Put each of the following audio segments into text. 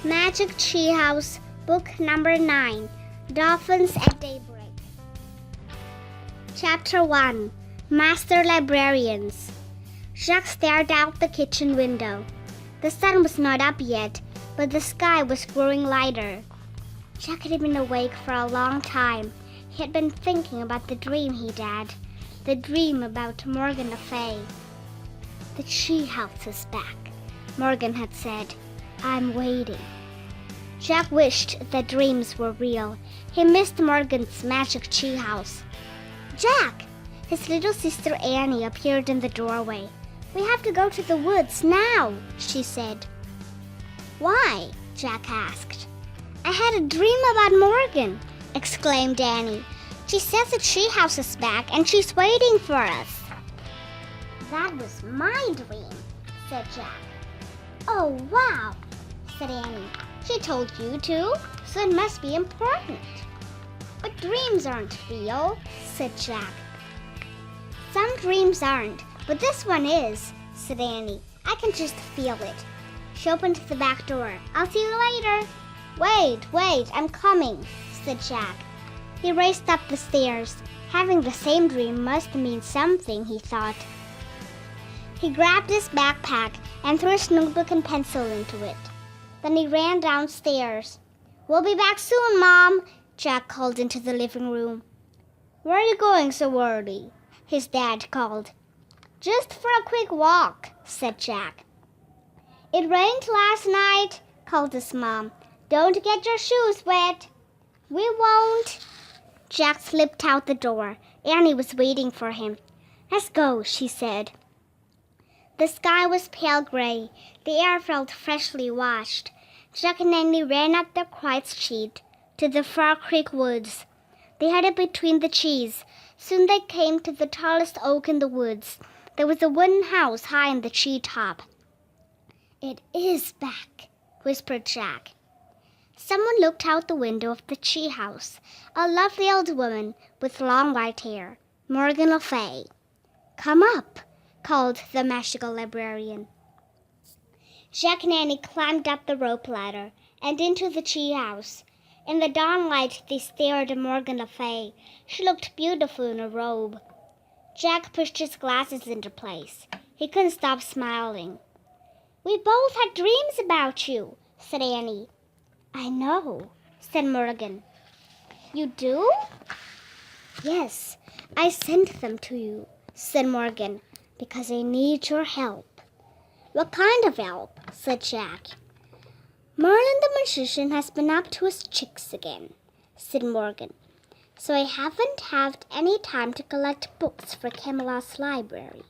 Magic Treehouse, Book Number 9, Dolphins at Daybreak. Chapter 1, Master Librarians. Jacques stared out the kitchen window. The sun was not up yet, but the sky was growing lighter. Jacques had been awake for a long time. He had been thinking about the dream he'd had, the dream about Morgan Le Fay. "The treehouse is back," Morgan had said. "I'm waiting." Jacques wished that dreams were real. He missed Morgan's magic treehouse. "Jack!" His little sister Annie appeared in the doorway. "We have to go to the woods now," she said. "Why?" Jack asked. "I had a dream about Morgan," exclaimed Annie. "She says the treehouse is back and she's waiting for us." "That was my dream," said Jack. "Oh, wow," said Annie. "She told you too, so it must be important." "But dreams aren't real," said Jack. "Some dreams aren't, but this one is," said Annie. "I can just feel it." She opened the back door. "I'll see you later." Wait, I'm coming," said Jack. He raced up the stairs. Having the same dream must mean something, he thought. He grabbed his backpack and threw his notebook and pencil into it. Then he ran downstairs. "We'll be back soon, Mom," Jack called into the living room. "Where are you going so early?" his dad called. "Just for a quick walk," said Jack. "It rained last night," called his mom. "Don't get your shoes wet." "We won't." Jack slipped out the door. Annie was waiting for him. "Let's go," she said. The sky was pale gray. The air felt freshly washed. Jack and Annie ran up the quiet street to the Far Creek woods. They headed between the trees. Soon they came to the tallest oak in the woods. There was a wooden house high in the treetop. "It is back," whispered Jack. Someone looked out the window of the treehouse. A lovely old woman with long white hair, Morgan Le Fay. "Come up," called the magical librarian. Jack and Annie climbed up the rope ladder and into the treehouse. In the dawnlight, they stared at Morgan Le Fay. She looked beautiful in a robe. Jack pushed his glasses into place. He couldn't stop smiling. "We both had dreams about you," said Annie. "I know," said Morgan. "You do?" "Yes, I sent them to you," said Morgan, "because I need your help." "What kind of help?" said Jack. "Merlin the magician has been up to his tricks again," said Morgan. "So I haven't had any time to collect books for Camelot's library."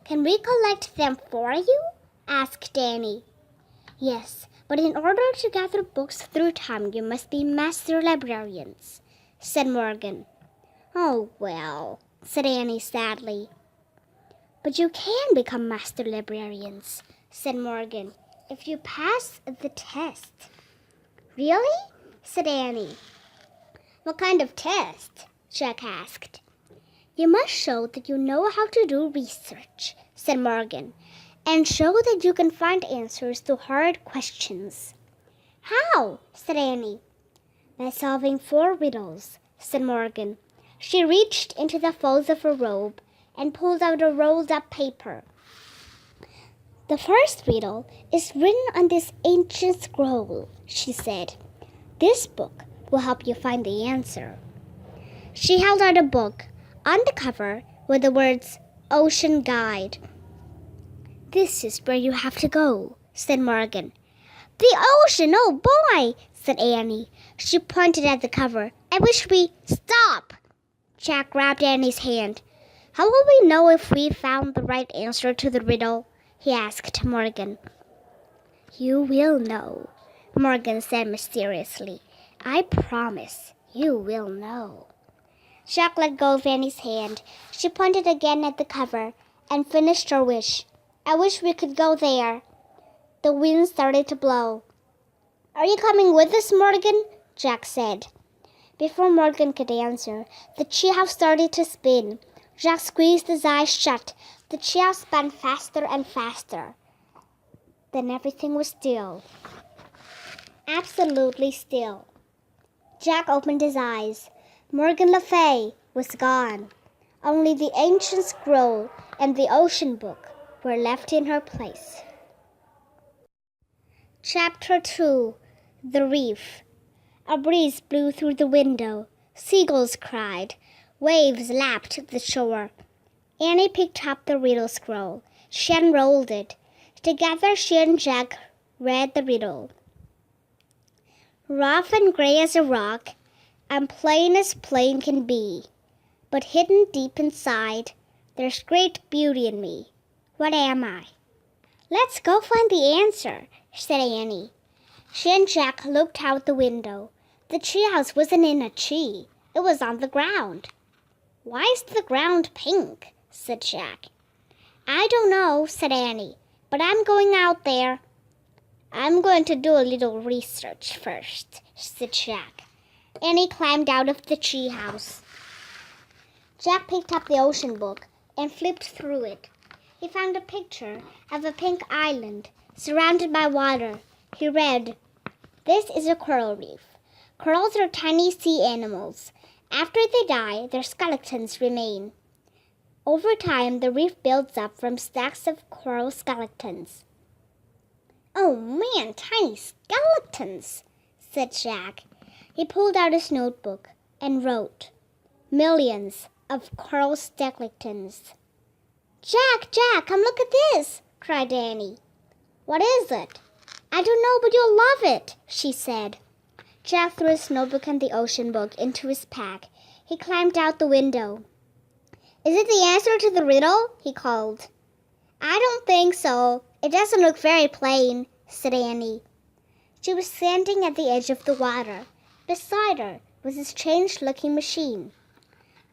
"Can we collect them for you?" asked Annie. "Yes, but in order to gather books through time, you must be master librarians," said Morgan. "Oh, well," said Annie sadly. "But you can become master librarians," said Morgan, "if you pass the test." "Really?" said Annie. "What kind of test?" Jack asked. "You must show that you know how to do research," said Morgan, "and show that you can find answers to hard questions." "How?" said Annie. "By solving 4 riddles," said Morgan. She reached into the folds of her robe and pulled out a rolled-up paper. "The first riddle is written on this ancient scroll," she said. "This book will help you find the answer." She held out a book. On the cover were the words, "Ocean Guide." "This is where you have to go," said Morgan. "The ocean, oh boy," said Annie. She pointed at the cover. "I wish we—" "Stop!" Jack grabbed Annie's hand. "How will we know if we found the right answer to the riddle?" he asked Morgan. "You will know," Morgan said mysteriously. "I promise you will know." Jack let go of Annie's hand. She pointed again at the cover and finished her wish. "I wish we could go there." The wind started to blow. "Are you coming with us, Morgan?" Jack said. Before Morgan could answer, the treehouse started to spin. Jack squeezed his eyes shut. The treehouse spun faster and faster. Then everything was still. absolutely still. Jack opened his eyes. Morgan Le Fay was gone. Only the ancient scroll and the ocean book were left in her place. Chapter 2. The Reef. A breeze blew through the window. Seagulls cried. Waves lapped the shore. Annie picked up the riddle scroll. She unrolled it. Together she and Jack read the riddle. Rough and gray as a rock, and plain as plain can be, but hidden deep inside, there's great beauty in me. What am I? Let's go find the answer, said Annie. She and Jack looked out the window. The treehouse wasn't in a tree. It was on the ground. Why is the ground pink? Said Jack. I don't know, said Annie, but I'm going out there. I'm going to do a little research first, said Jack. Annie climbed out of the treehouse. Jack picked up the ocean book and flipped through it. He found a picture of a pink island surrounded by water. He read, "This is a coral reef. Corals are tiny sea animals. After they die, their skeletons remain. Over time, the reef builds up from stacks of coral skeletons." "Oh man, tiny skeletons," said Jack. He pulled out his notebook and wrote, "Millions of coral skeletons." Jack, come look at this," cried Annie. "What is it?" "I don't know, but you'll love it," she said. Jack threw his notebook and the ocean book into his pack. He climbed out the window. "Is it the answer to the riddle?" he called. "I don't think so. It doesn't look very plain," said Annie. She was standing at the edge of the water. Beside her was a strange-looking machine.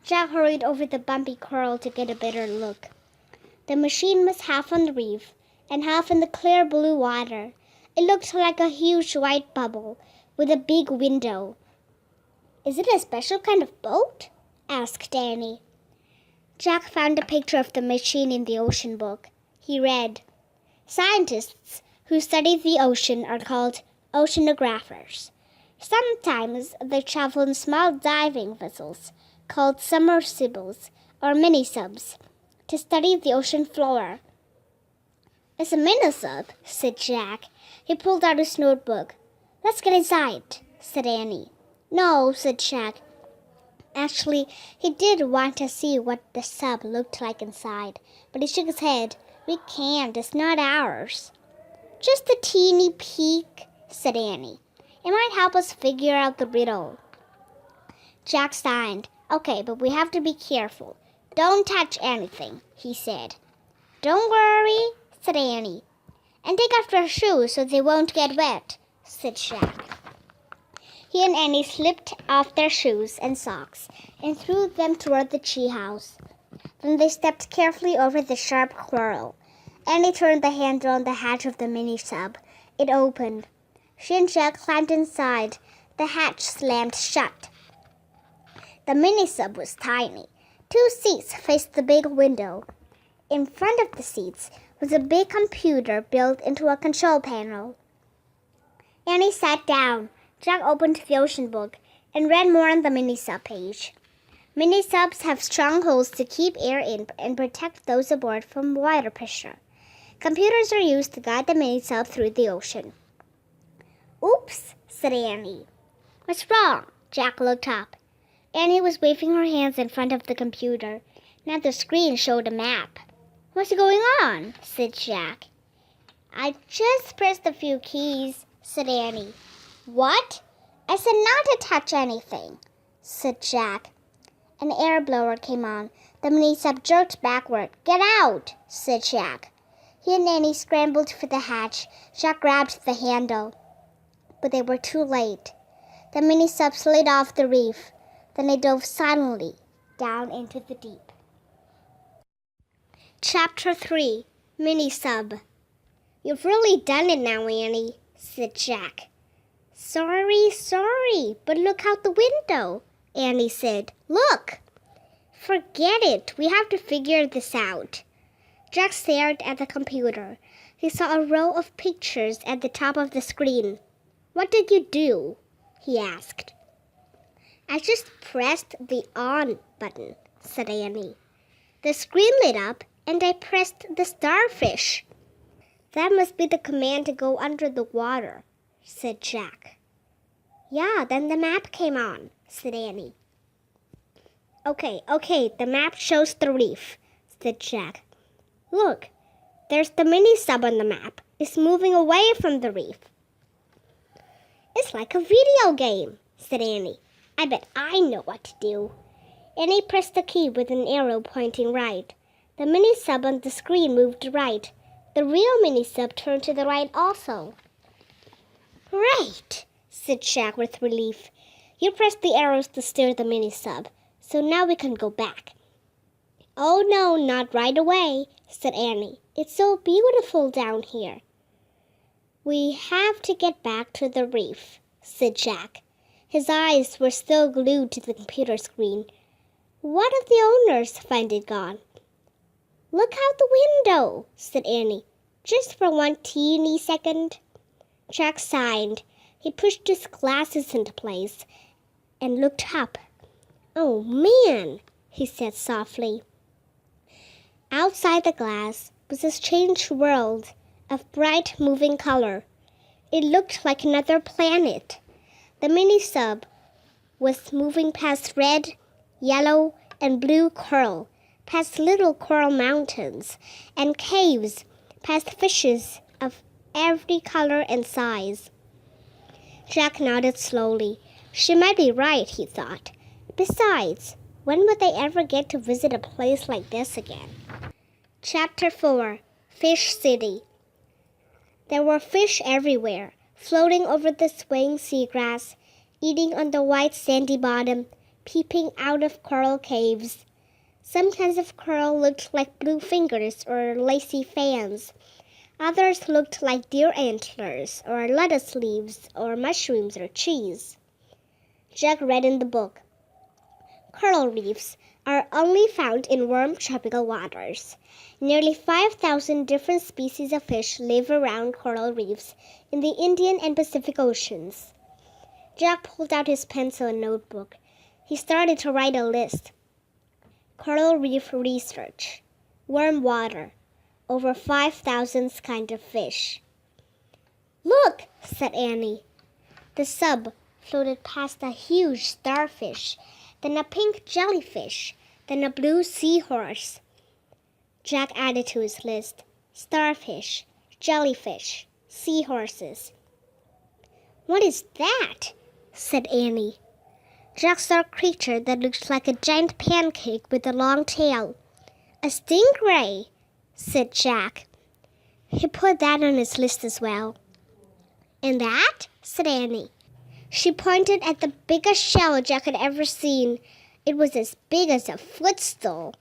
Jack hurried over the bumpy coral to get a better look. The machine was half on the reef and half in the clear blue water. It looked like a huge white bubble with a big window. "Is it a special kind of boat?" asked Annie. Jack found a picture of the machine in the ocean book. He read, "Scientists who study the ocean are called oceanographers. Sometimes they travel in small diving vessels called submersibles or mini-subs to study the ocean floor." "It's a mini-sub," said Jack. He pulled out his notebook. "Let's get inside," said Annie. "No," said Jack. Actually, he did want to see what the sub looked like inside, but he shook his head. "We can't. It's not ours." "Just a teeny peek," said Annie. "It might help us figure out the riddle." Jack signed. "Okay, but we have to be careful. Don't touch anything," he said. "Don't worry," said Annie. "And take off your shoes so they won't get wet," said Jack. He and Annie slipped off their shoes and socks and threw them toward the treehouse. Then they stepped carefully over the sharp coral. Annie turned the handle on the hatch of the mini-sub. It opened. She and Jack climbed inside. The hatch slammed shut. The mini-sub was tiny. 2 seats faced the big window. In front of the seats was a big computer built into a control panel. Annie sat down. Jack opened the ocean book and read more on the mini-sub page. Mini-subs have strong hulls to keep air in and protect those aboard from water pressure. Computers are used to guide the mini-sub through the ocean. "Oops," said Annie. "What's wrong?" Jack looked up. Annie was waving her hands in front of the computer. Now the screen showed a map. "What's going on?" said Jack. "I just pressed a few keys," said Annie. "What?" "I said not to touch anything," said Jack. An air blower came on. The mini-sub jerked backward. "Get out," said Jack. He and Annie scrambled for the hatch. Jack grabbed the handle. But they were too late. The mini-sub slid off the reef. Then it dove silently down into the deep. Chapter 3. Mini-sub. "You've really done it now, Annie," said Jack. Sorry, but look out the window," Annie said. "Look." "Forget it. We have to figure this out." Jack stared at the computer. He saw a row of pictures at the top of the screen. What did you do? He asked. I just pressed the on button, said Annie. The screen lit up, and I pressed the starfish. That must be the command to go under the water, said Jack. Yeah, then the map came on, said Annie. Okay, the map shows the reef, said Jack. Look, there's the mini-sub on the map. It's moving away from the reef. It's like a video game, said Annie. I bet I know what to do. Annie pressed the key with an arrow pointing right. The mini-sub on the screen moved right. The real mini-sub turned to the right also. Great, said Jack with relief. You pressed the arrows to steer the mini-sub, so now we can go back. Oh no, not right away, said Annie. It's so beautiful down here. We have to get back to the reef, said Jack. His eyes were still glued to the computer screen. What if the owners find it gone? Look out the window, said Annie. Just for one teeny second. Jack sighed. He pushed his glasses into place and looked up. Oh, man, he said softly. Outside the glass was a strange world of bright moving color. It looked like another planet. The mini-sub was moving past red, yellow, and blue coral, past little coral mountains and caves, past fishes of every color and size. Jack nodded slowly. She might be right, he thought. Besides, when would they ever get to visit a place like this again? Chapter 4, Fish City. There were fish everywhere, floating over the swaying seagrass, eating on the white sandy bottom, peeping out of coral caves. Some kinds of coral looked like blue fingers or lacy fans. Others looked like deer antlers or lettuce leaves or mushrooms or cheese. Jack read in the book. Coral reefs are only found in warm tropical waters. Nearly 5,000 different species of fish live around coral reefs in the Indian and Pacific Oceans. Jack pulled out his pencil and notebook. He started to write a list. Coral reef research. Warm water. Over 5,000 kinds of fish. Look, said Annie. The sub floated past a huge starfish, then a pink jellyfish, then a blue seahorse. Jack added to his list. Starfish, jellyfish, seahorses. What is that? Said Annie. Jack saw a creature that looked like a giant pancake with a long tail. A stingray, said Jack. He put that on his list as well. And that? Said Annie. She pointed at the biggest shell Jack had ever seen. It was as big as a footstool.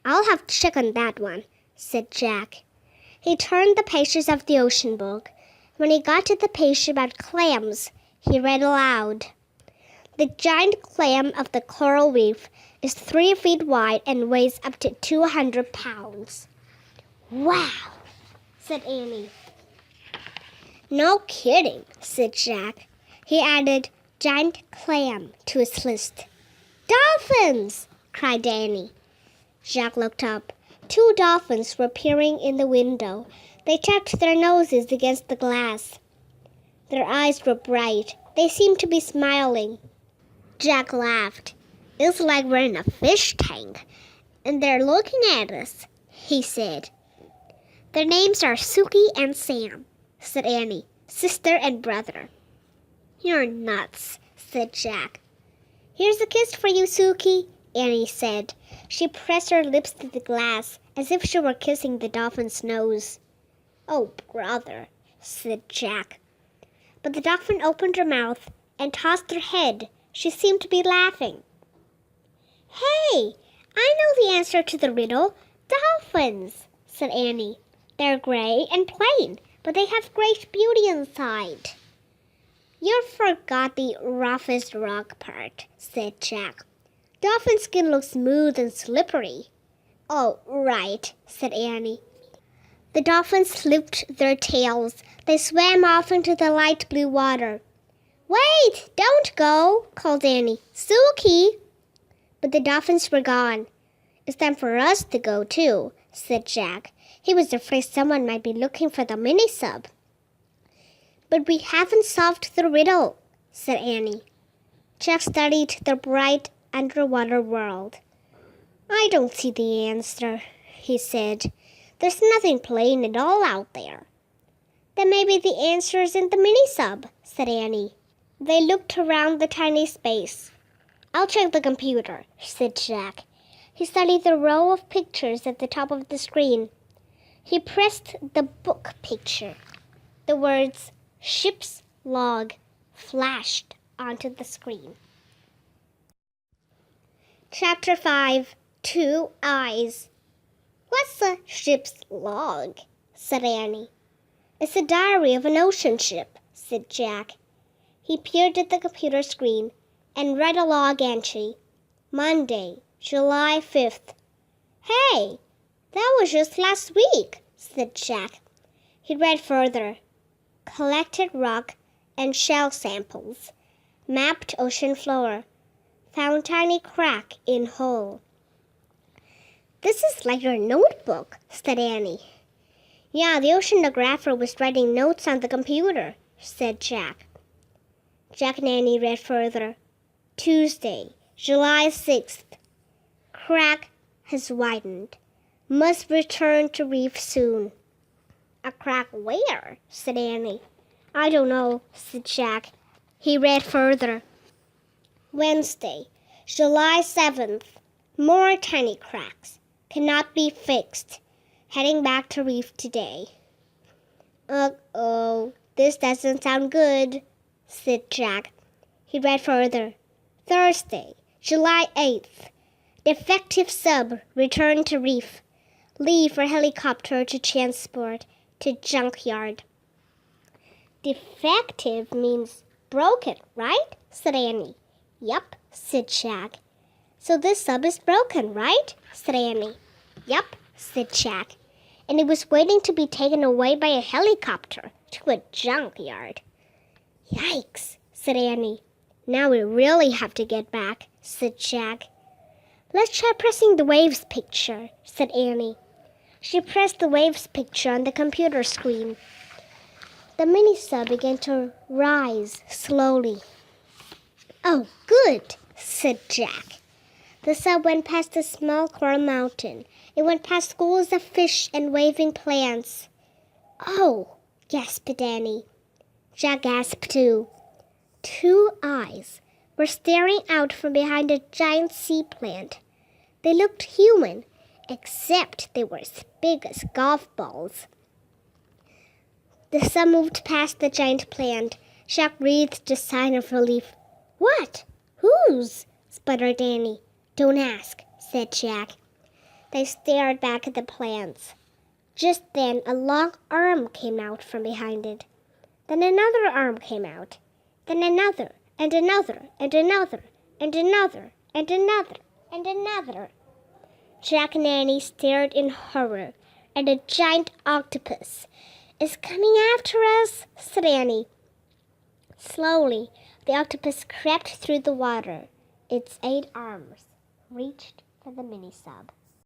I'll have to check on that one, said Jack. He turned the pages of the ocean book. When he got to the page about clams, he read aloud. The giant clam of the coral reef is 3 feet wide and weighs up to 200 pounds. Wow, said Annie. No kidding, said Jack. He added giant clam to his list. Dolphins, cried Annie. Jack looked up. 2 dolphins were peering in the window. They tapped their noses against the glass. Their eyes were bright. They seemed to be smiling. Jack laughed. It's like we're in a fish tank, and they're looking at us, he said. Their names are Suki and Sam, said Annie, sister and brother. You're nuts, said Jack. Here's a kiss for you, Suki, Annie said. She pressed her lips to the glass as if she were kissing the dolphin's nose. Oh, brother, said Jack. But the dolphin opened her mouth and tossed her head. She seemed to be laughing. Hey, I know the answer to the riddle. Dolphins, said Annie. They're gray and plain, but they have great beauty inside. You forgot the roughest rock part, said Jack. Dolphin skin looks smooth and slippery. Oh, right, said Annie. The dolphins flipped their tails. They swam off into the light blue water. "Wait! Don't go!" called Annie. "Suki!" But the dolphins were gone. "It's time for us to go, too," said Jack. He was afraid someone might be looking for the mini-sub. "But we haven't solved the riddle," said Annie. Jack studied the bright underwater world. "I don't see the answer," he said. "There's nothing plain at all out there." "Then maybe the answer is in the mini-sub," said Annie. They looked around the tiny space. "I'll check the computer," said Jack. He studied the row of pictures at the top of the screen. He pressed the book picture. The words "ship's log" flashed onto the screen. Chapter 5, 2 Eyes. "What's a ship's log?" said Annie. "It's a diary of an ocean ship," said Jack. He peered at the computer screen and read a log entry. "Monday, July 5th. "Hey, that was just last week," said Jack. He read further. "Collected rock and shell samples. Mapped ocean floor. Found tiny crack in hole." "This is like your notebook," said Annie. "Yeah, the oceanographer was writing notes on the computer," said Jack. Jack and Annie read further. "Tuesday, July 6th. Crack has widened. Must return to reef soon." "A crack where?" said Annie. "I don't know," said Jack. He read further. "Wednesday, July 7th. More tiny cracks. Cannot be fixed. Heading back to reef today." "Uh-oh, this doesn't sound good," said Jack. He read further. "Thursday, July 8th. Defective sub returned to reef. Leave for helicopter to transport to junkyard." "Defective means broken, right?" said Annie. "Yup," said Jack. "So this sub is broken, right?" said Annie. "Yup," said Jack. "And it was waiting to be taken away by a helicopter to a junkyard." "Yikes," said Annie. "Now we really have to get back," said Jack. "Let's try pressing the waves picture," said Annie. She pressed the waves picture on the computer screen. The mini-sub began to rise slowly. "Oh, good," said Jack. The sub went past a small coral mountain. It went past schools of fish and waving plants. "Oh," gasped Annie. Jack gasped too. 2 eyes were staring out from behind a giant sea plant. They looked human, except they were as big as golf balls. The sub moved past the giant plant. Jack breathed a sigh of relief. "What? Whose?" sputtered Annie. "Don't ask," said Jack. They stared back at the plants. Just then a long arm came out from behind it. Then another arm came out. Then another, and another, and another, and another, and another, and another. Jack and Annie stared in horror. "And a giant octopus is coming after us," said Annie. Slowly, the octopus crept through the water. Its 8 arms reached for the mini-sub.